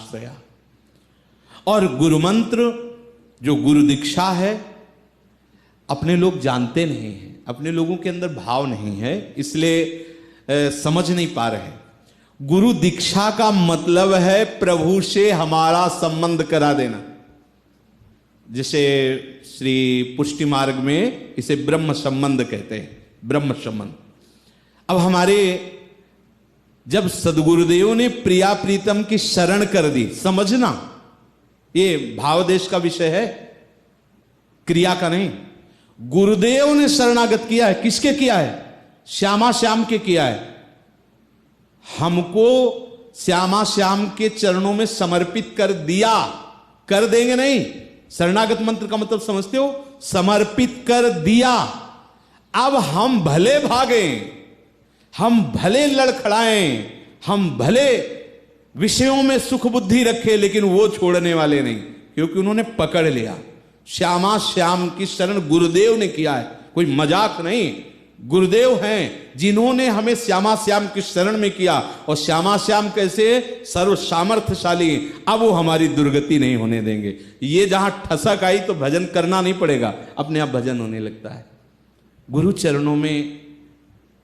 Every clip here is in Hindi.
आश्रया। और गुरु मंत्र जो गुरु दीक्षा है अपने लोग जानते नहीं हैं, अपने लोगों के अंदर भाव नहीं है, इसलिए समझ नहीं पा रहे। गुरु दीक्षा का मतलब है प्रभु से हमारा संबंध करा देना। जिसे श्री पुष्टि मार्ग में इसे ब्रह्म संबंध कहते हैं, ब्रह्म संबंध। अब हमारे जब सदगुरुदेव ने प्रिया प्रीतम की शरण कर दी, समझना ये भावदेश का विषय है, क्रिया का नहीं। गुरुदेव ने शरणागत किया है, किसके किया है? श्यामा श्याम के किया है। हमको श्यामा श्याम के चरणों में समर्पित कर दिया, कर देंगे नहीं। शरणागत मंत्र का मतलब समझते हो? समर्पित कर दिया। अब हम भले भागें, हम भले लड़खड़ाएं, हम भले विषयों में सुख बुद्धि रखें, लेकिन वो छोड़ने वाले नहीं, क्योंकि उन्होंने पकड़ लिया। श्यामा श्याम की शरण गुरुदेव ने किया है, कोई मजाक नहीं। गुरुदेव हैं जिन्होंने हमें श्यामा श्याम की शरण में किया। और श्यामा श्याम कैसे? सर्व सामर्थ्यशाली। अब वो हमारी दुर्गति नहीं होने देंगे। ये जहां ठसक आई तो भजन करना नहीं पड़ेगा, अपने आप भजन होने लगता है। गुरु चरणों में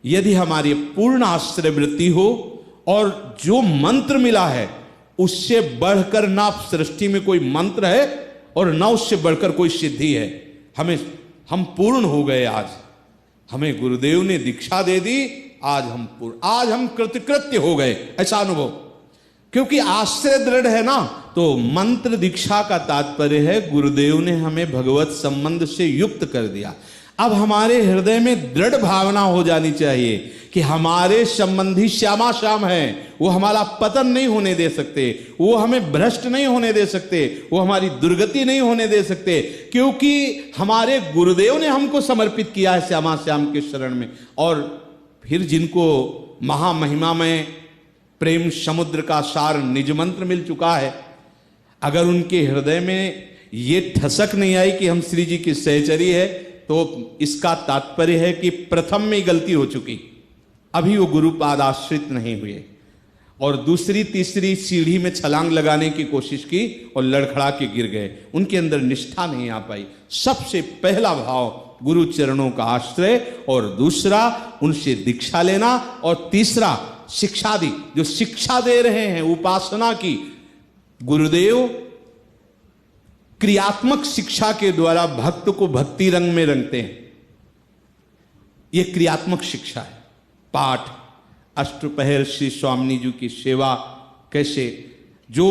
यदि हमारी पूर्ण आश्रय वृत्ति हो, और जो मंत्र मिला है उससे बढ़कर ना सृष्टि में कोई मंत्र है और ना उससे बढ़कर कोई सिद्धि है। हम पूर्ण हो गए। आज हमें गुरुदेव ने दीक्षा दे दी, आज हम कृतकृत्य हो गए, ऐसा अनुभव। क्योंकि आश्रय दृढ़ है ना, तो मंत्र दीक्षा का तात्पर्य है गुरुदेव ने हमें भगवत संबंध से युक्त कर दिया। अब हमारे हृदय में दृढ़ भावना हो जानी चाहिए कि हमारे संबंधी श्यामा श्याम हैं, वो हमारा पतन नहीं होने दे सकते, वो हमें भ्रष्ट नहीं होने दे सकते, वो हमारी दुर्गति नहीं होने दे सकते, क्योंकि हमारे गुरुदेव ने हमको समर्पित किया है श्यामा श्याम के शरण में। और फिर जिनको महामहिमा में प्रेम समुद्र का सार निज मंत्र मिल चुका है, अगर उनके हृदय में ये ठसक नहीं आई कि हम श्री जी की सहचरी है, तो इसका तात्पर्य है कि प्रथम में गलती हो चुकी, अभी वो गुरुपाद आश्रित नहीं हुए, और दूसरी तीसरी सीढ़ी में छलांग लगाने की कोशिश की और लड़खड़ा के गिर गए। उनके अंदर निष्ठा नहीं आ पाई। सबसे पहला भाव गुरु चरणों का आश्रय, और दूसरा उनसे दीक्षा लेना, और तीसरा शिक्षा दी, जो शिक्षा दे रहे हैं उपासना की। गुरुदेव क्रियात्मक शिक्षा के द्वारा भक्त को भक्ति रंग में रंगते हैं। यह क्रियात्मक शिक्षा है। पाठ, अष्टपहर श्री स्वामी जी की सेवा, कैसे जो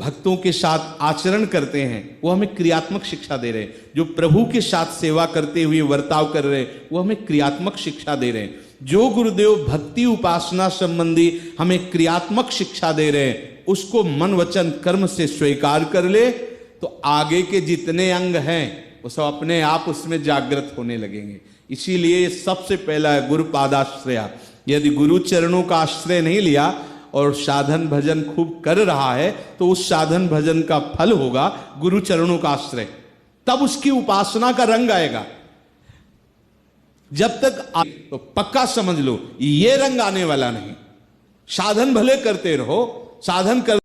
भक्तों के साथ आचरण करते हैं वो हमें क्रियात्मक शिक्षा दे रहे हैं। जो प्रभु के साथ सेवा करते हुए वर्ताव कर रहे हैं वो हमें क्रियात्मक शिक्षा दे रहे हैं। जो गुरुदेव भक्ति उपासना संबंधी हमें क्रियात्मक शिक्षा दे रहे हैं, उसको मन वचन कर्म से स्वीकार कर ले, तो आगे के जितने अंग हैं वो सब अपने आप उसमें जागृत होने लगेंगे। इसीलिए सबसे पहला है गुरुपादाश्रया। यदि गुरु चरणों का आश्रय नहीं लिया और साधन भजन खूब कर रहा है, तो उस साधन भजन का फल होगा गुरु चरणों का आश्रय। तब उसकी उपासना का रंग आएगा। जब तक तो पक्का समझ लो ये रंग आने वाला नहीं। साधन भले करते रहो, साधन कर